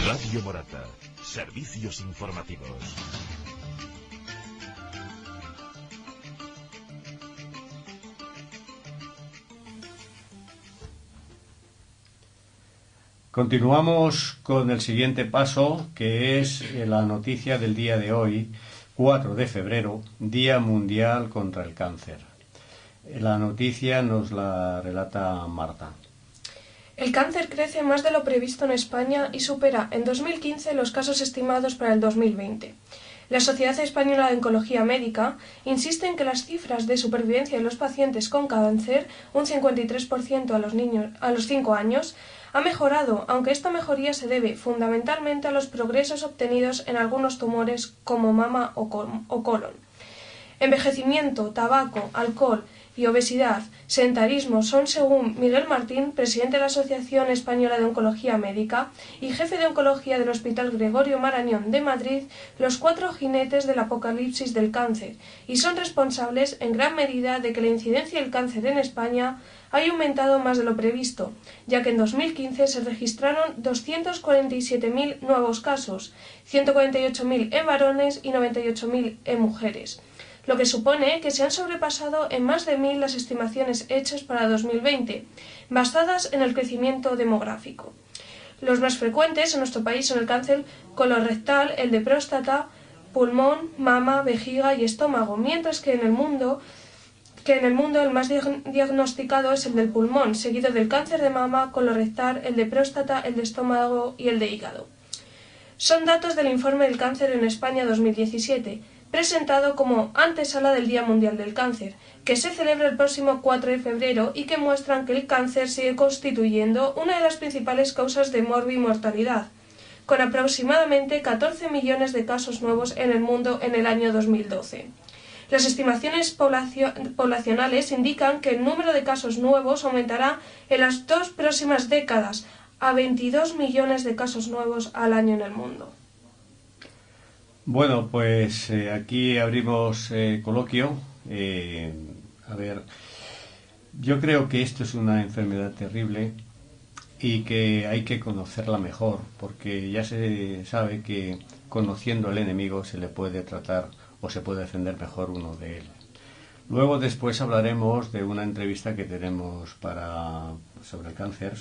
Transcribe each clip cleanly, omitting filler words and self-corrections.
Radio Morata, servicios informativos. Continuamos con el siguiente paso, que es la noticia del día de hoy, 4 de febrero, Día Mundial contra el Cáncer. La noticia nos la relata Marta. El cáncer crece más de lo previsto en España y supera en 2015 los casos estimados para el 2020. La Sociedad Española de Oncología Médica insiste en que las cifras de supervivencia de los pacientes con cáncer, un 53% a los niños a los 5 años, ha mejorado, aunque esta mejoría se debe fundamentalmente a los progresos obtenidos en algunos tumores como mama o colon. Envejecimiento, tabaco, alcohol y obesidad, sedentarismo son, según Miguel Martín, presidente de la Asociación Española de Oncología Médica y jefe de oncología del Hospital Gregorio Marañón de Madrid, los 4 jinetes del apocalipsis del cáncer, y son responsables en gran medida de que la incidencia del cáncer en España haya aumentado más de lo previsto, ya que en 2015 se registraron 247.000 nuevos casos, 148.000 en varones y 98.000 en mujeres, lo que supone que se han sobrepasado en más de 1.000 las estimaciones hechas para 2020, basadas en el crecimiento demográfico. Los más frecuentes en nuestro país son el cáncer colorectal, el de próstata, pulmón, mama, vejiga y estómago, mientras que en el mundo el más diagnosticado es el del pulmón, seguido del cáncer de mama, colorectal, el de próstata, el de estómago y el de hígado. Son datos del Informe del Cáncer en España 2017, presentado como antesala del Día Mundial del Cáncer, que se celebra el próximo 4 de febrero y que muestran que el cáncer sigue constituyendo una de las principales causas de morbimortalidad, con aproximadamente 14 millones de casos nuevos en el mundo en el año 2012. Las estimaciones poblacionales indican que el número de casos nuevos aumentará en las 2 próximas décadas a 22 millones de casos nuevos al año en el mundo. Bueno, pues aquí abrimos coloquio. A ver, yo creo que esto es una enfermedad terrible y que hay que conocerla mejor, porque ya se sabe que conociendo al enemigo se le puede tratar o se puede defender mejor uno de él. Luego después hablaremos de una entrevista que tenemos sobre el cáncer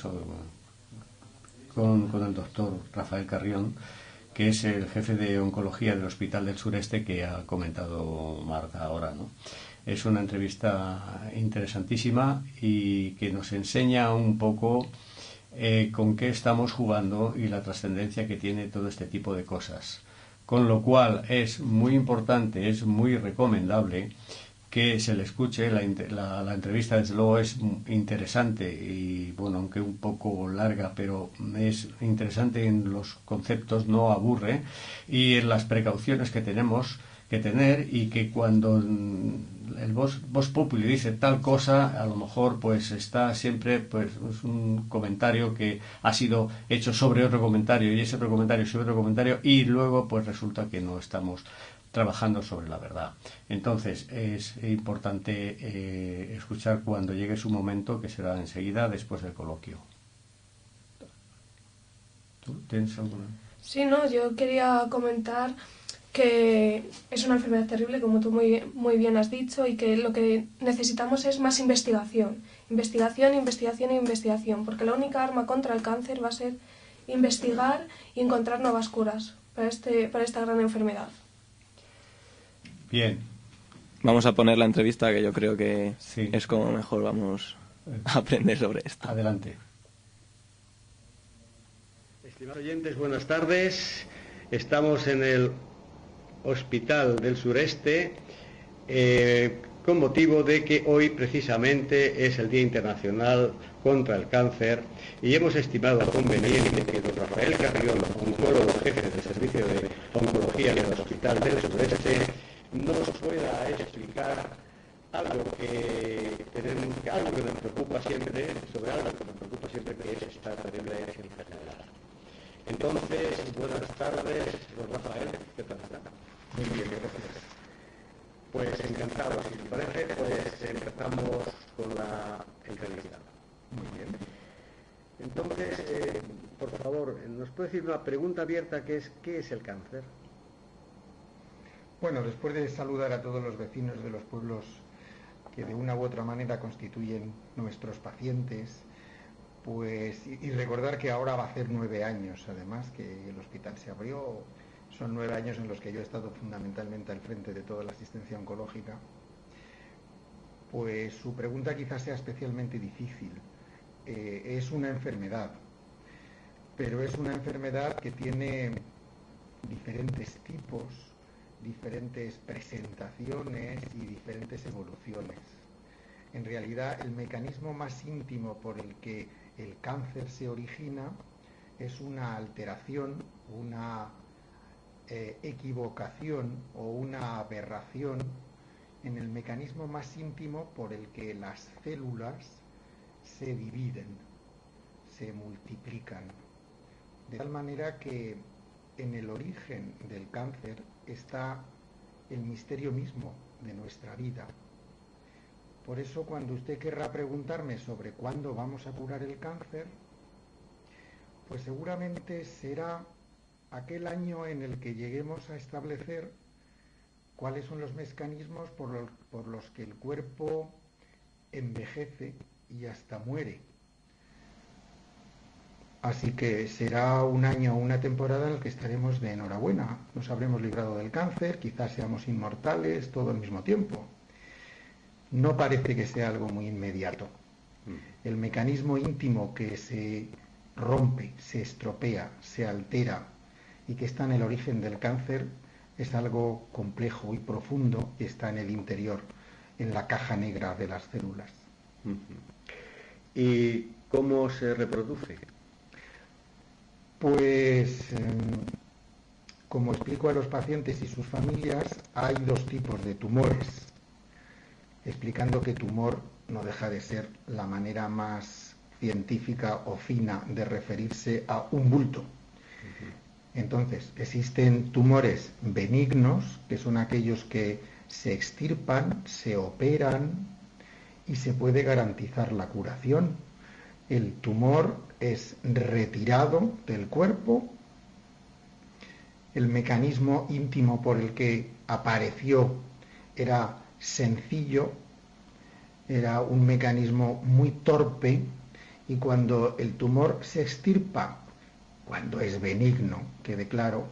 con el doctor Rafael Carrión, que es el jefe de oncología del Hospital del Sureste que ha comentado Marta ahora, ¿no? Es una entrevista interesantísima y que nos enseña un poco con qué estamos jugando y la trascendencia que tiene todo este tipo de cosas. Con lo cual es muy importante, es muy recomendable que se le escuche. La entrevista, desde luego, es interesante y, bueno, aunque un poco larga, pero es interesante en los conceptos, no aburre, y en las precauciones que tenemos que tener, y que cuando el Vox Populi dice tal cosa, a lo mejor pues está siempre pues es un comentario que ha sido hecho sobre otro comentario y ese otro comentario sobre otro comentario, y luego pues resulta que no estamos trabajando sobre la verdad. Entonces es importante escuchar cuando llegue su momento, que será enseguida después del coloquio. ¿Tú tienes alguna? Sí, no, yo quería comentar que es una enfermedad terrible, como tú muy bien has dicho, y que lo que necesitamos es más investigación, porque la única arma contra el cáncer va a ser investigar y encontrar nuevas curas para esta gran enfermedad. Bien. Vamos a poner la entrevista, que yo creo que sí, es como mejor vamos a aprender sobre esto. Adelante. Estimados oyentes, buenas tardes. Estamos en el Hospital del Sureste con motivo de que hoy precisamente es el Día Internacional contra el Cáncer, y hemos estimado conveniente que don Rafael Carrión, oncólogo jefe del Servicio de Oncología del Hospital del Sureste, nos pueda explicar algo que nos preocupa siempre, que es esta terrible enfermedad. Entonces, buenas tardes, don Rafael, ¿qué tal está? Muy bien, gracias. Pues encantado, si te parece, pues empezamos con la entrevista. Muy bien. Entonces, por favor, ¿nos puede decir una pregunta abierta que es ¿qué es el cáncer? Bueno, después de saludar a todos los vecinos de los pueblos que de una u otra manera constituyen nuestros pacientes, pues y recordar que ahora va a hacer 9 años, además, que el hospital se abrió. Son 9 años en los que yo he estado fundamentalmente al frente de toda la asistencia oncológica. Pues su pregunta quizás sea especialmente difícil. Es una enfermedad, pero es una enfermedad que tiene diferentes tipos, diferentes presentaciones y diferentes evoluciones. En realidad, el mecanismo más íntimo por el que el cáncer se origina es una alteración, una equivocación o una aberración en el mecanismo más íntimo por el que las células se dividen, se multiplican. De tal manera que en el origen del cáncer está el misterio mismo de nuestra vida. Por eso, cuando usted querrá preguntarme sobre cuándo vamos a curar el cáncer, pues seguramente será aquel año en el que lleguemos a establecer cuáles son los mecanismos por los que el cuerpo envejece y hasta muere. Así que será un año o una temporada en el que estaremos de enhorabuena. Nos habremos librado del cáncer, quizás seamos inmortales, todo al mismo tiempo. No parece que sea algo muy inmediato. El mecanismo íntimo que se rompe, se estropea, se altera y que está en el origen del cáncer es algo complejo y profundo y está en el interior, en la caja negra de las células. ¿Y cómo se reproduce? Pues, como explico a los pacientes y sus familias, hay 2 tipos de tumores, explicando que tumor no deja de ser la manera más científica o fina de referirse a un bulto. Entonces, existen tumores benignos, que son aquellos que se extirpan, se operan y se puede garantizar la curación. El tumor es retirado del cuerpo, el mecanismo íntimo por el que apareció era sencillo, era un mecanismo muy torpe, y cuando el tumor se extirpa, cuando es benigno, quede claro,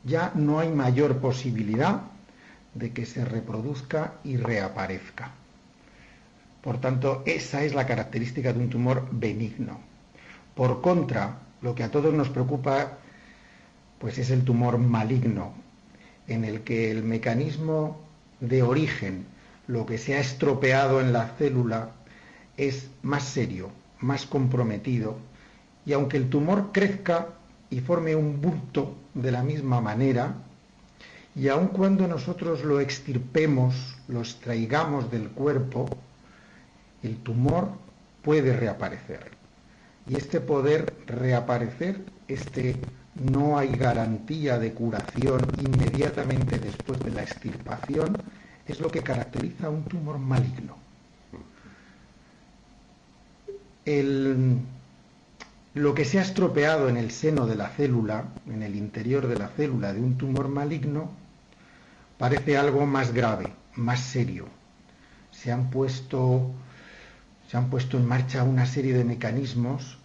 ya no hay mayor posibilidad de que se reproduzca y reaparezca. Por tanto, esa es la característica de un tumor benigno. Por contra, lo que a todos nos preocupa, pues es el tumor maligno, en el que el mecanismo de origen, lo que se ha estropeado en la célula, es más serio, más comprometido, y aunque el tumor crezca y forme un bulto de la misma manera, y aun cuando nosotros lo extirpemos, lo extraigamos del cuerpo, el tumor puede reaparecer. Y este poder reaparecer, no hay garantía de curación inmediatamente después de la extirpación, es lo que caracteriza a un tumor maligno. Lo que se ha estropeado en el seno de la célula, en el interior de la célula de un tumor maligno, parece algo más grave, más serio. Se han puesto en marcha una serie de mecanismos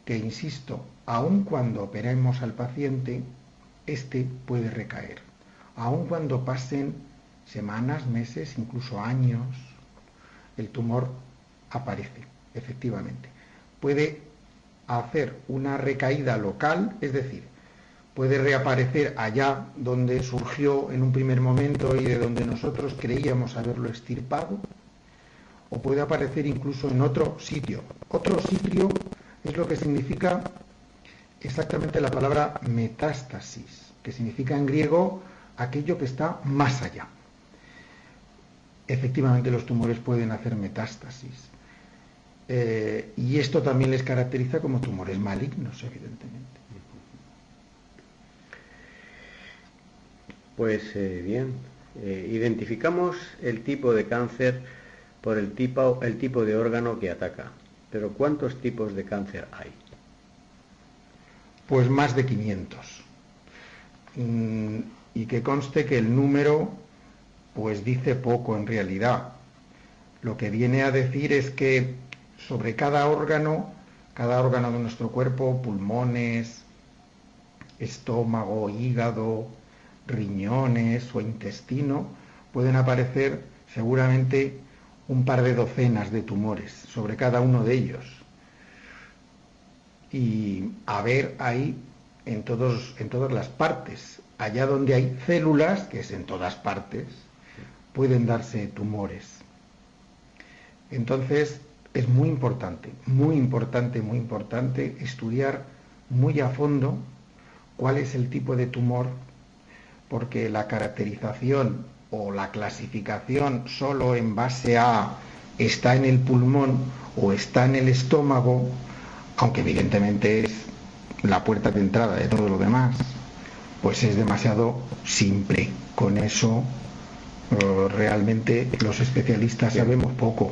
que, insisto, aun cuando operemos al paciente, puede recaer. Aun cuando pasen semanas, meses, incluso años, el tumor aparece, efectivamente. Puede hacer una recaída local, es decir, puede reaparecer allá donde surgió en un primer momento y de donde nosotros creíamos haberlo extirpado, o puede aparecer incluso en otro sitio. Otro sitio es lo que significa exactamente la palabra metástasis, que significa en griego aquello que está más allá. Efectivamente, los tumores pueden hacer metástasis. Y esto también les caracteriza como tumores malignos, evidentemente. Pues bien, identificamos el tipo de cáncer por el tipo de órgano que ataca. Pero ¿cuántos tipos de cáncer hay? Pues más de 500. Y que conste que el número pues dice poco en realidad. Lo que viene a decir es que sobre cada órgano de nuestro cuerpo, pulmones, estómago, hígado, riñones o intestino, pueden aparecer seguramente un par de docenas de tumores sobre cada uno de ellos. Y a ver ahí en todas las partes, allá donde hay células, que es en todas partes, pueden darse tumores. Entonces es muy importante estudiar muy a fondo cuál es el tipo de tumor, porque la caracterización o la clasificación solo en base a está en el pulmón o está en el estómago, aunque evidentemente es la puerta de entrada de todo lo demás, pues es demasiado simple. Con eso realmente los especialistas sabemos poco.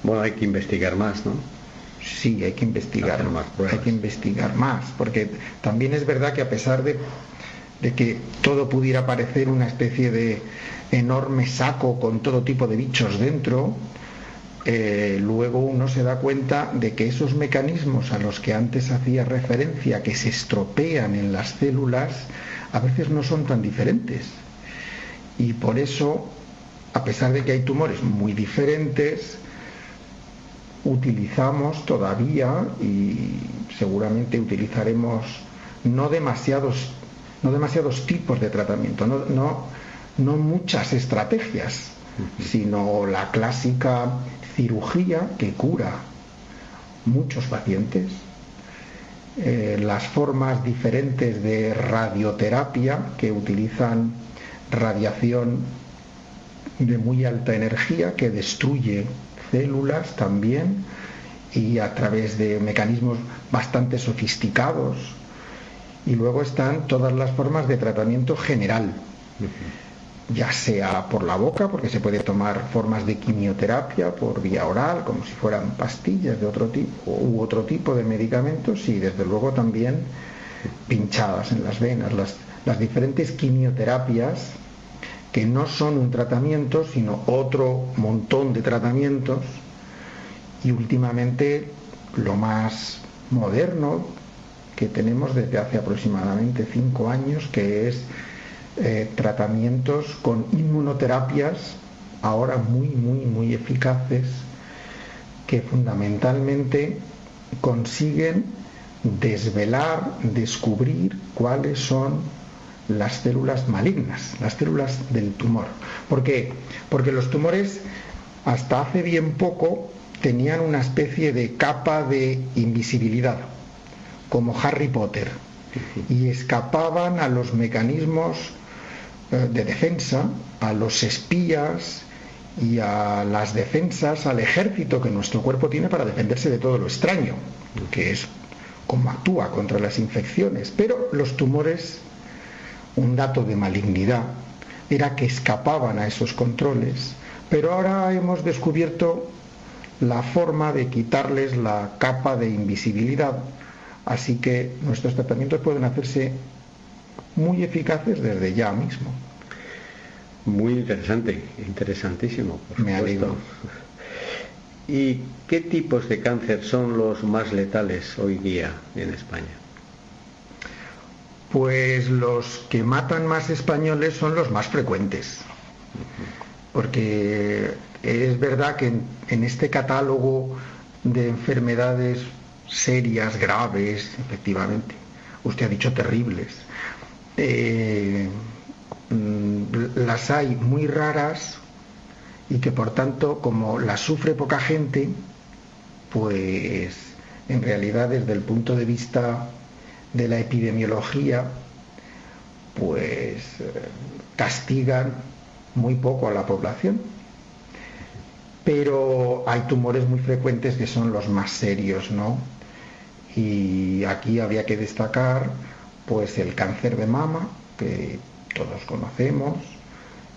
Bueno, hay que investigar más, ¿no? Sí, hay que investigar más, porque también es verdad que a pesar de que todo pudiera parecer una especie de enorme saco con todo tipo de bichos dentro, luego uno se da cuenta de que esos mecanismos a los que antes hacía referencia, que se estropean en las células, a veces no son tan diferentes. Y por eso, a pesar de que hay tumores muy diferentes, utilizamos todavía, y seguramente utilizaremos no demasiados tipos de tratamiento, no muchas estrategias, sino la clásica cirugía que cura muchos pacientes, las formas diferentes de radioterapia que utilizan radiación de muy alta energía que destruye células también, y a través de mecanismos bastante sofisticados. Y luego están todas las formas de tratamiento general, ya sea por la boca, porque se puede tomar formas de quimioterapia por vía oral, como si fueran pastillas de otro tipo u otro tipo de medicamentos, y desde luego también pinchadas en las venas, las diferentes quimioterapias, que no son un tratamiento sino otro montón de tratamientos. Y últimamente lo más moderno que tenemos desde hace aproximadamente 5 años, que es tratamientos con inmunoterapias, ahora muy eficaces, que fundamentalmente consiguen descubrir cuáles son las células malignas, las células del tumor. ¿Por qué? Porque los tumores hasta hace bien poco tenían una especie de capa de invisibilidad, como Harry Potter, y escapaban a los mecanismos de defensa, a los espías y a las defensas, al ejército que nuestro cuerpo tiene para defenderse de todo lo extraño, que es cómo actúa contra las infecciones. Pero los tumores, un dato de malignidad era que escapaban a esos controles, pero ahora hemos descubierto la forma de quitarles la capa de invisibilidad, así que nuestros tratamientos pueden hacerse muy eficaces desde ya mismo. Muy interesante, interesantísimo, por supuesto. Me alegro. ¿Y qué tipos de cáncer son los más letales hoy día en España? Pues los que matan más españoles son los más frecuentes, porque es verdad que en este catálogo de enfermedades serias, graves, efectivamente, usted ha dicho terribles, las hay muy raras, y que por tanto, como las sufre poca gente, pues en realidad desde el punto de vista de la epidemiología, pues castigan muy poco a la población. Pero hay tumores muy frecuentes que son los más serios, ¿no? Y aquí había que destacar pues el cáncer de mama, que todos conocemos,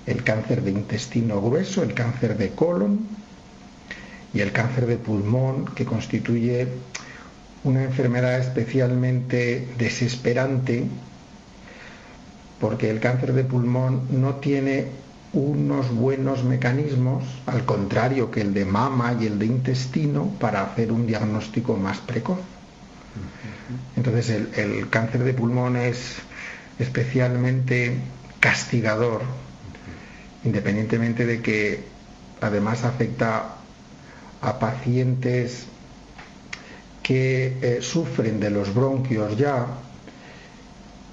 el cáncer de intestino grueso, el cáncer de colon y el cáncer de pulmón, que constituye una enfermedad especialmente desesperante, porque el cáncer de pulmón no tiene unos buenos mecanismos, al contrario que el de mama y el de intestino, para hacer un diagnóstico más precoz. Entonces el cáncer de pulmón es especialmente castigador, independientemente de que además afecta a pacientes que sufren de los bronquios ya,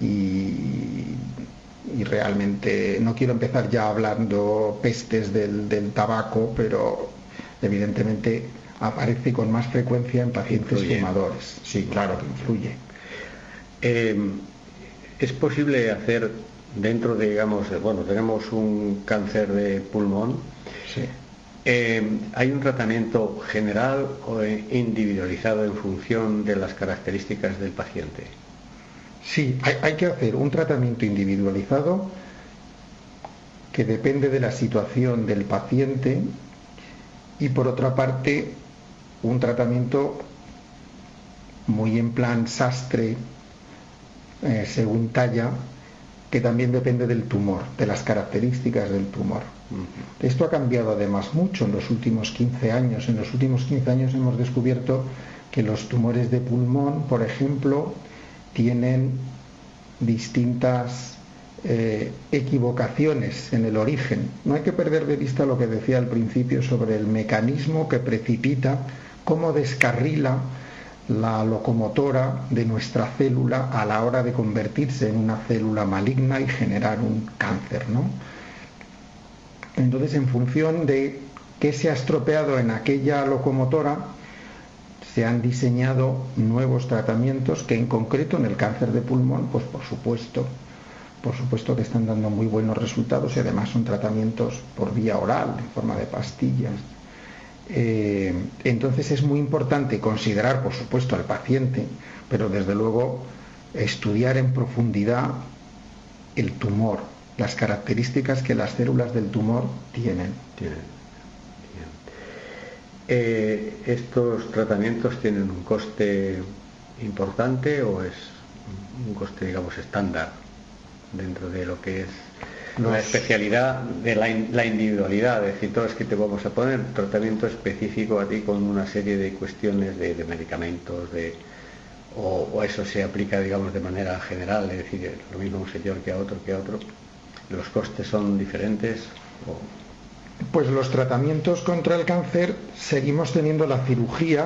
y realmente no quiero empezar ya hablando pestes del tabaco, pero evidentemente aparece con más frecuencia en pacientes fumadores. Sí, claro que influye. ¿Es posible hacer dentro de, digamos, bueno, tenemos un cáncer de pulmón? Sí. ¿Hay un tratamiento general o individualizado en función de las características del paciente? Sí, hay que hacer un tratamiento individualizado que depende de la situación del paciente, y por otra parte un tratamiento muy en plan sastre, según talla, que también depende del tumor, de las características del tumor. Esto ha cambiado además mucho en los últimos 15 años. En los últimos 15 años hemos descubierto que los tumores de pulmón, por ejemplo, tienen distintas equivocaciones en el origen. No hay que perder de vista lo que decía al principio sobre el mecanismo que precipita, cómo descarrila la locomotora de nuestra célula a la hora de convertirse en una célula maligna y generar un cáncer, ¿no? Entonces, en función de qué se ha estropeado en aquella locomotora, se han diseñado nuevos tratamientos que en concreto en el cáncer de pulmón, pues por supuesto que están dando muy buenos resultados, y además son tratamientos por vía oral, en forma de pastillas. Entonces es muy importante considerar, por supuesto, al paciente, pero desde luego estudiar en profundidad el tumor, las características que las células del tumor tienen. ¿Estos tratamientos tienen un coste importante o es un coste, digamos, estándar dentro de lo que es la especialidad de la individualidad? Es decir, es que te vamos a poner tratamiento específico a ti con una serie de cuestiones de medicamentos, o eso se aplica, digamos, de manera general, es decir, lo mismo a un señor que a otro, los costes son diferentes. Pues los tratamientos contra el cáncer, seguimos teniendo la cirugía.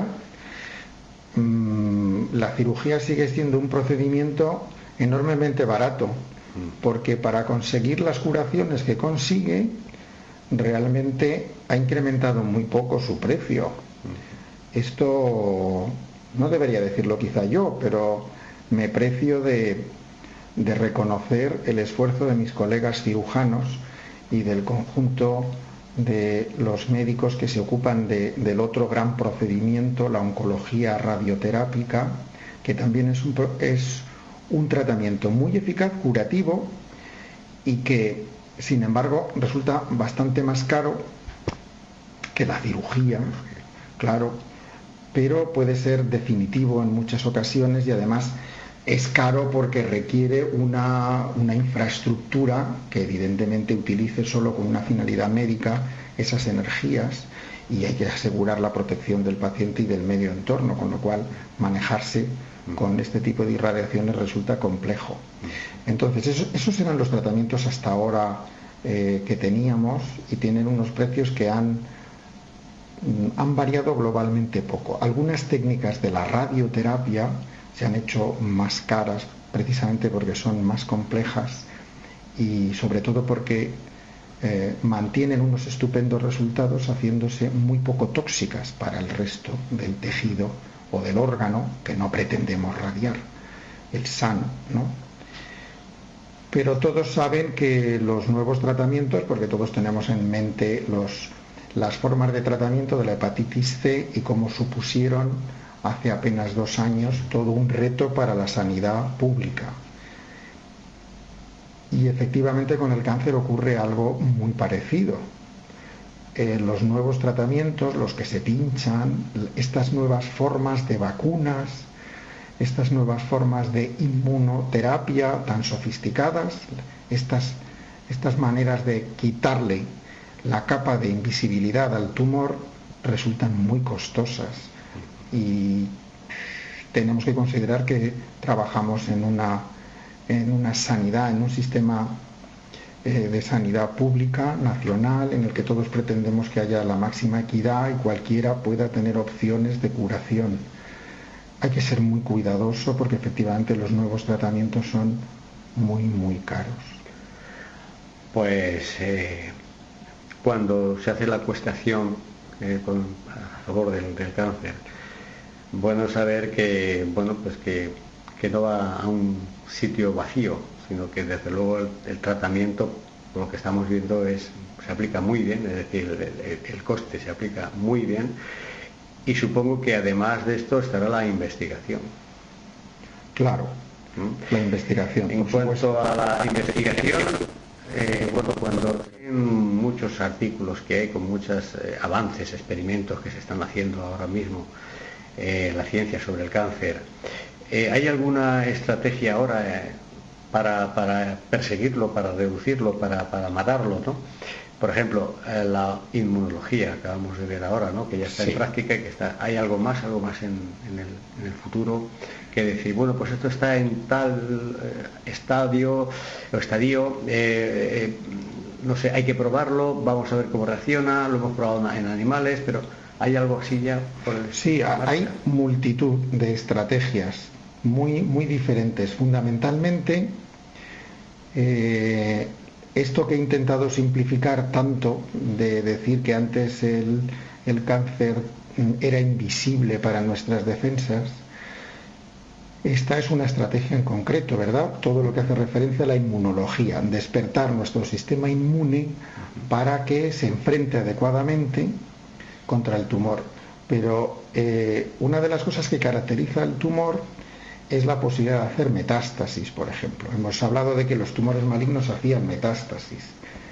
La cirugía sigue siendo un procedimiento enormemente barato, porque para conseguir las curaciones que consigue, realmente ha incrementado muy poco su precio. Esto no debería decirlo quizá yo, pero me precio de reconocer el esfuerzo de mis colegas cirujanos y del conjunto de los médicos que se ocupan del otro gran procedimiento, la oncología radioterápica, que también es un tratamiento muy eficaz, curativo, y que sin embargo resulta bastante más caro que la cirugía, claro, pero puede ser definitivo en muchas ocasiones, y además es caro porque requiere una infraestructura que evidentemente utilice solo con una finalidad médica esas energías, y hay que asegurar la protección del paciente y del medio entorno, con lo cual manejarse con este tipo de irradiaciones resulta complejo. Entonces esos eran los tratamientos hasta ahora que teníamos, y tienen unos precios que han variado globalmente poco. Algunas técnicas de la radioterapia se han hecho más caras precisamente porque son más complejas, y sobre todo porque mantienen unos estupendos resultados haciéndose muy poco tóxicas para el resto del tejido o del órgano que no pretendemos radiar, el sano, ¿no? Pero todos saben que los nuevos tratamientos, porque todos tenemos en mente las formas de tratamiento de la hepatitis C y cómo supusieron hace apenas 2 años todo un reto para la sanidad pública. Y efectivamente con el cáncer ocurre algo muy parecido. Los nuevos tratamientos, los que se pinchan, estas nuevas formas de vacunas estas nuevas formas de inmunoterapia tan sofisticadas, estas maneras de quitarle la capa de invisibilidad al tumor resultan muy costosas y tenemos que considerar que trabajamos en una sanidad, en un sistema de sanidad pública, nacional, en el que todos pretendemos que haya la máxima equidad y cualquiera pueda tener opciones de curación. Hay que ser muy cuidadoso porque efectivamente los nuevos tratamientos son muy, muy caros. Pues cuando se hace la acuestación a favor del cáncer, bueno saber que no va a un sitio vacío, sino que desde luego el tratamiento, por lo que estamos viendo, se aplica muy bien, es decir, el coste se aplica muy bien, y supongo que además de esto estará la investigación. Claro, la investigación. En cuanto a la investigación, cuando en muchos artículos que hay con muchos avances, experimentos que se están haciendo ahora mismo la ciencia sobre el cáncer, ¿hay alguna estrategia ahora para perseguirlo, para reducirlo, para matarlo, ¿no? Por ejemplo, la inmunología, acabamos de ver ahora, ¿no? Que ya está en práctica, ¿hay algo más en el futuro que decir, bueno, pues esto está en tal estadio, no sé, hay que probarlo, vamos a ver cómo reacciona, lo hemos probado en animales, pero ¿hay algo así ya por el... Sí, hay multitud de estrategias muy, muy diferentes. Fundamentalmente, esto que he intentado simplificar tanto, de decir que antes el cáncer era invisible para nuestras defensas, esta es una estrategia en concreto, ¿verdad? Todo lo que hace referencia a la inmunología, despertar nuestro sistema inmune para que se enfrente adecuadamente contra el tumor. Pero una de las cosas que caracteriza al tumor es la posibilidad de hacer metástasis, por ejemplo. Hemos hablado de que los tumores malignos hacían metástasis,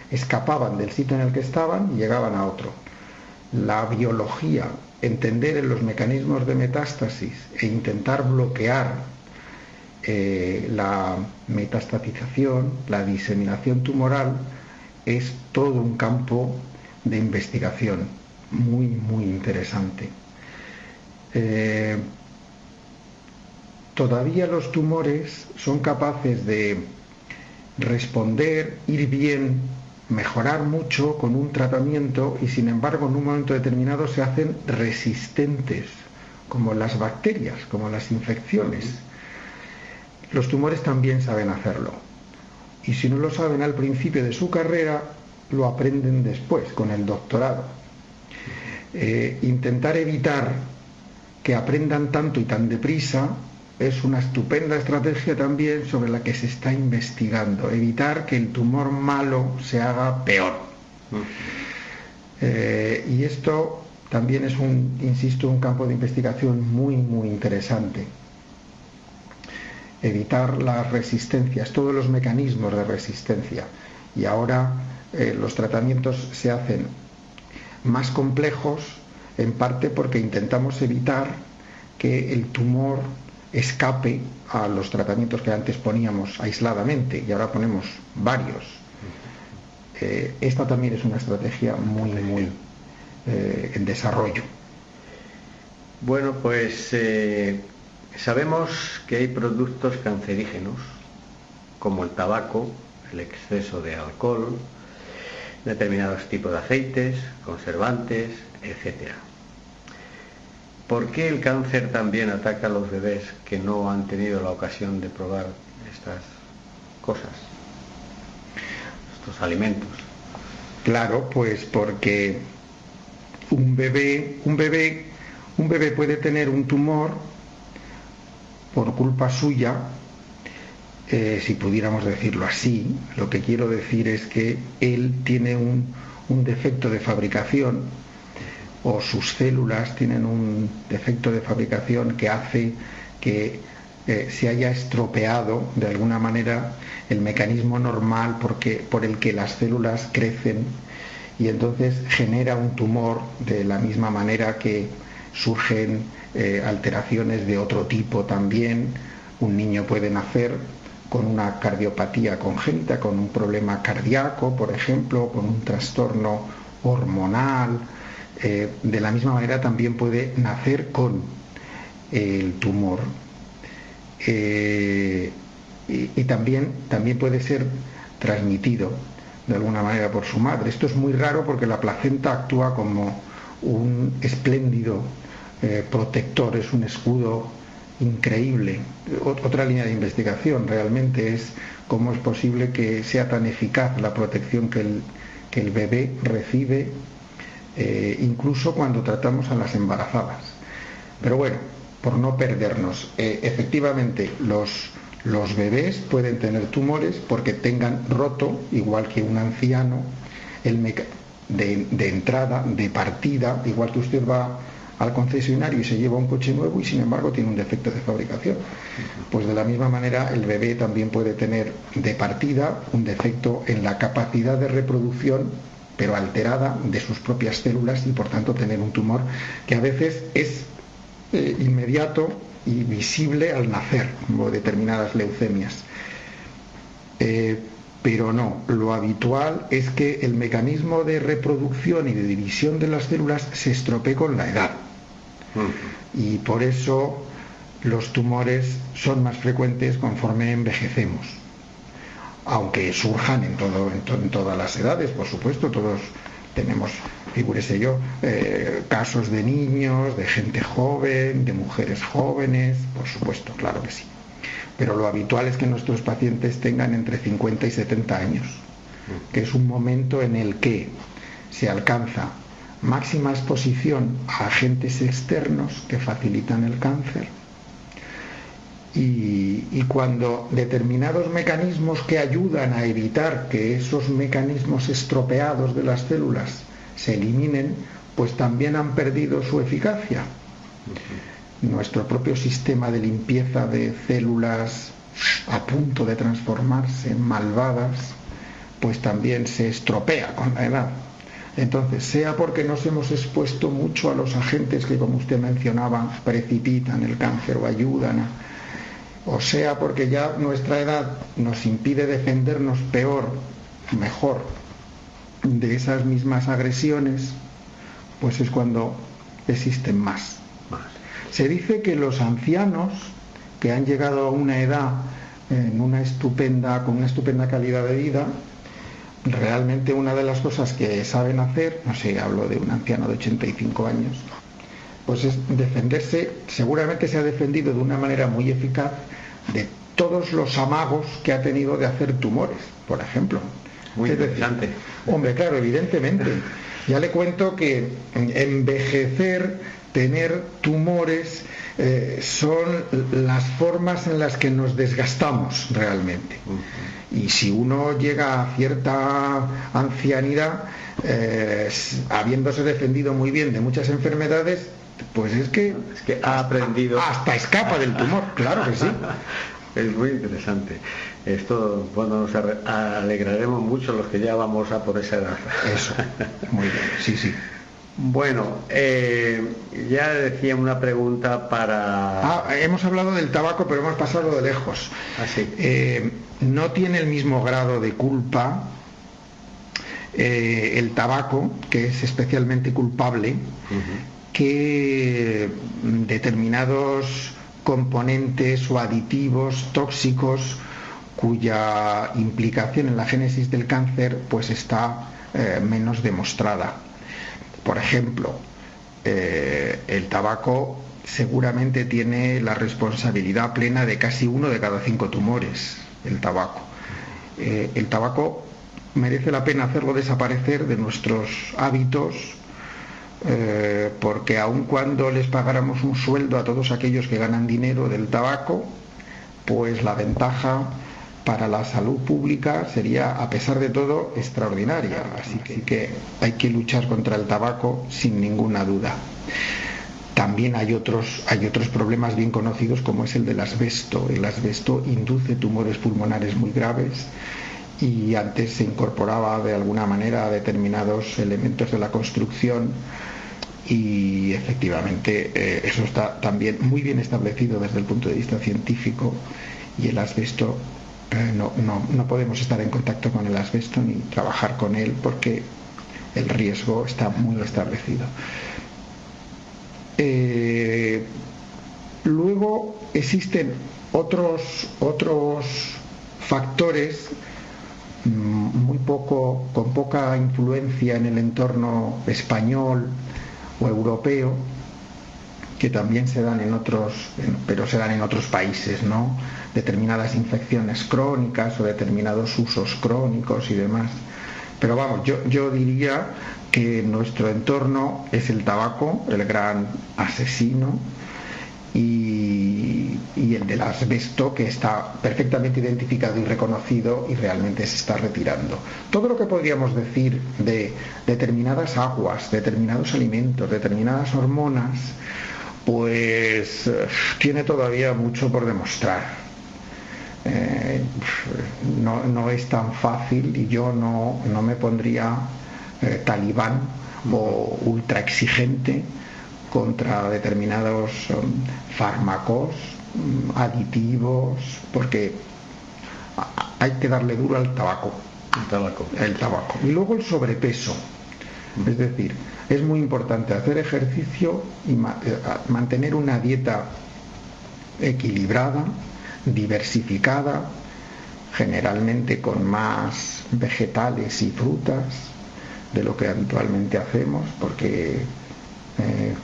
escapaban del sitio en el que estaban y llegaban a otro. La biología, entender los mecanismos de metástasis e intentar bloquear la metastatización, la diseminación tumoral, es todo un campo de investigación muy, muy interesante. Todavía los tumores son capaces de responder, ir bien, mejorar mucho con un tratamiento y sin embargo en un momento determinado se hacen resistentes, como las bacterias, como las infecciones. Los tumores también saben hacerlo y si no lo saben al principio de su carrera, lo aprenden después, con el doctorado. Intentar evitar que aprendan tanto y tan deprisa es una estupenda estrategia también sobre la que se está investigando, evitar que el tumor malo se haga peor. Y esto también es un campo de investigación muy, muy interesante. Evitar las resistencias, todos los mecanismos de resistencia. Y ahora los tratamientos se hacen más complejos, en parte porque intentamos evitar que el tumor escape a los tratamientos que antes poníamos aisladamente y ahora ponemos varios. Esta también es una estrategia muy, muy en desarrollo. Bueno, pues sabemos que hay productos cancerígenos como el tabaco, el exceso de alcohol, determinados tipos de aceites, conservantes, etcétera. ¿Por qué el cáncer también ataca a los bebés que no han tenido la ocasión de probar estas cosas, estos alimentos? Claro, pues porque un bebé puede tener un tumor por culpa suya, si pudiéramos decirlo así. Lo que quiero decir es que él tiene un defecto de fabricación, o sus células tienen un defecto de fabricación que hace que se haya estropeado de alguna manera el mecanismo normal por el que las células crecen, y entonces genera un tumor de la misma manera que surgen alteraciones de otro tipo también. Un niño puede nacer con una cardiopatía congénita, con un problema cardíaco, por ejemplo, con un trastorno hormonal. De la misma manera también puede nacer con el tumor. Y también puede ser transmitido de alguna manera por su madre. Esto es muy raro porque la placenta actúa como un espléndido protector, es un escudo increíble. Otra línea de investigación realmente es cómo es posible que sea tan eficaz la protección que el bebé recibe, incluso cuando tratamos a las embarazadas. Pero bueno, por no perdernos, efectivamente los bebés pueden tener tumores porque tengan roto, igual que un anciano, de entrada, de partida, igual que usted va al concesionario y se lleva un coche nuevo y sin embargo tiene un defecto de fabricación. Pues de la misma manera el bebé también puede tener de partida un defecto en la capacidad de reproducción, pero alterada, de sus propias células, y por tanto tener un tumor que a veces es inmediato y visible al nacer, como determinadas leucemias. Pero no, lo habitual es que el mecanismo de reproducción y de división de las células se estropee con la edad. Y por eso los tumores son más frecuentes conforme envejecemos. Aunque surjan en todas las edades, por supuesto, todos tenemos, figúrese yo, casos de niños, de gente joven, de mujeres jóvenes, por supuesto, claro que sí. Pero lo habitual es que nuestros pacientes tengan entre 50 y 70 años, que es un momento en el que se alcanza máxima exposición a agentes externos que facilitan el cáncer, y cuando determinados mecanismos que ayudan a evitar que esos mecanismos estropeados de las células se eliminen, pues también han perdido su eficacia. Nuestro propio sistema de limpieza de células a punto de transformarse en malvadas, pues también se estropea con la edad. Entonces, sea porque nos hemos expuesto mucho a los agentes que, como usted mencionaba, precipitan el cáncer o ayudan, o sea porque ya nuestra edad nos impide defendernos mejor de esas mismas agresiones, pues es cuando existen más. Se dice que los ancianos que han llegado a una edad con una estupenda calidad de vida, realmente una de las cosas que saben hacer, no sé, hablo de un anciano de 85 años, pues es defenderse. Seguramente se ha defendido de una manera muy eficaz de todos los amagos que ha tenido de hacer tumores, por ejemplo. Muy interesante. Hombre, claro, evidentemente. Ya le cuento que envejecer, tener tumores, son las formas en las que nos desgastamos realmente. Y si uno llega a cierta ancianidad, habiéndose defendido muy bien de muchas enfermedades, pues es que ha aprendido. Hasta escapa del tumor, claro que sí. Es muy interesante. Esto, bueno, nos alegraremos mucho los que ya vamos a por esa edad. Eso, muy bien, sí, sí. Bueno, ya decía una pregunta para... hemos hablado del tabaco, pero hemos pasado de lejos. Sí. No tiene el mismo grado de culpa el tabaco, que es especialmente culpable, que determinados componentes o aditivos tóxicos cuya implicación en la génesis del cáncer pues está menos demostrada. Por ejemplo, el tabaco seguramente tiene la responsabilidad plena de casi 1 de cada 5 tumores. El tabaco merece la pena hacerlo desaparecer de nuestros hábitos, porque aun cuando les pagáramos un sueldo a todos aquellos que ganan dinero del tabaco, pues la ventaja para la salud pública sería, a pesar de todo, extraordinaria. Así que hay que luchar contra el tabaco sin ninguna duda. También hay otros problemas bien conocidos, como es el del asbesto. El asbesto induce tumores pulmonares muy graves, y antes se incorporaba de alguna manera a determinados elementos de la construcción y efectivamente eso está también muy bien establecido desde el punto de vista científico, y el asbesto no podemos estar en contacto con el asbesto ni trabajar con él porque el riesgo está muy establecido. Luego existen otros factores con poca influencia en el entorno español o europeo, que también se dan pero se dan en otros países, ¿no? Determinadas infecciones crónicas o determinados usos crónicos y demás. Pero vamos, yo diría que nuestro entorno es el tabaco, el gran asesino, y el del asbesto, que está perfectamente identificado y reconocido y realmente se está retirando. Todo lo que podríamos decir de determinadas aguas, determinados alimentos, determinadas hormonas, pues tiene todavía mucho por demostrar. No es tan fácil, y yo no me pondría talibán o ultra exigente contra determinados fármacos, aditivos, porque hay que darle duro al tabaco. El tabaco. Y luego el sobrepeso. Es decir, es muy importante hacer ejercicio y mantener una dieta equilibrada, diversificada, generalmente con más vegetales y frutas de lo que habitualmente hacemos, porque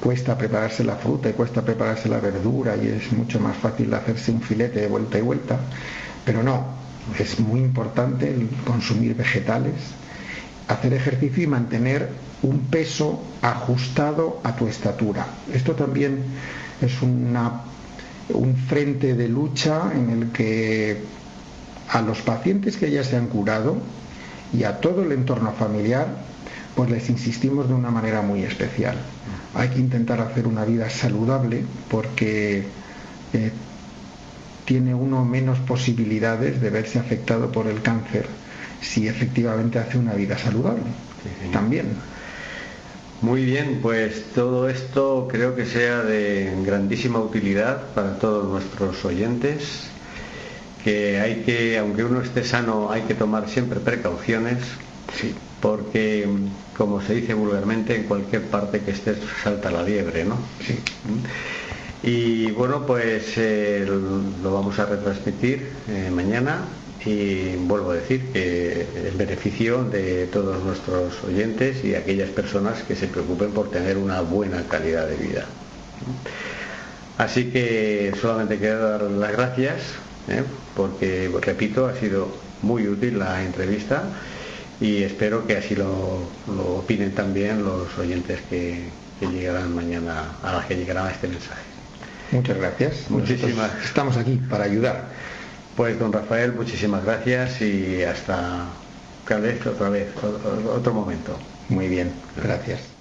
cuesta prepararse la fruta y cuesta prepararse la verdura, y es mucho más fácil hacerse un filete de vuelta y vuelta. Pero no, es muy importante el consumir vegetales, hacer ejercicio y mantener un peso ajustado a tu estatura. Esto también es un frente de lucha en el que a los pacientes que ya se han curado y a todo el entorno familiar, pues les insistimos de una manera muy especial. Hay que intentar hacer una vida saludable, porque tiene uno menos posibilidades de verse afectado por el cáncer si efectivamente hace una vida saludable. Sí. También. Muy bien, pues todo esto creo que sea de grandísima utilidad para todos nuestros oyentes, que aunque uno esté sano, hay que tomar siempre precauciones. Sí. Porque, como se dice vulgarmente, en cualquier parte que estés salta la liebre, ¿no? Sí. Y bueno, pues lo vamos a retransmitir mañana, y vuelvo a decir que el beneficio de todos nuestros oyentes y aquellas personas que se preocupen por tener una buena calidad de vida. Así que solamente queda dar las gracias, porque, repito, ha sido muy útil la entrevista, y espero que así lo opinen también los oyentes que llegarán mañana, a las que llegará este mensaje. Muchas gracias. Muchísimas. Estamos aquí para ayudar. Pues don Rafael, muchísimas gracias, y hasta otra vez, otro momento. Muy bien, gracias.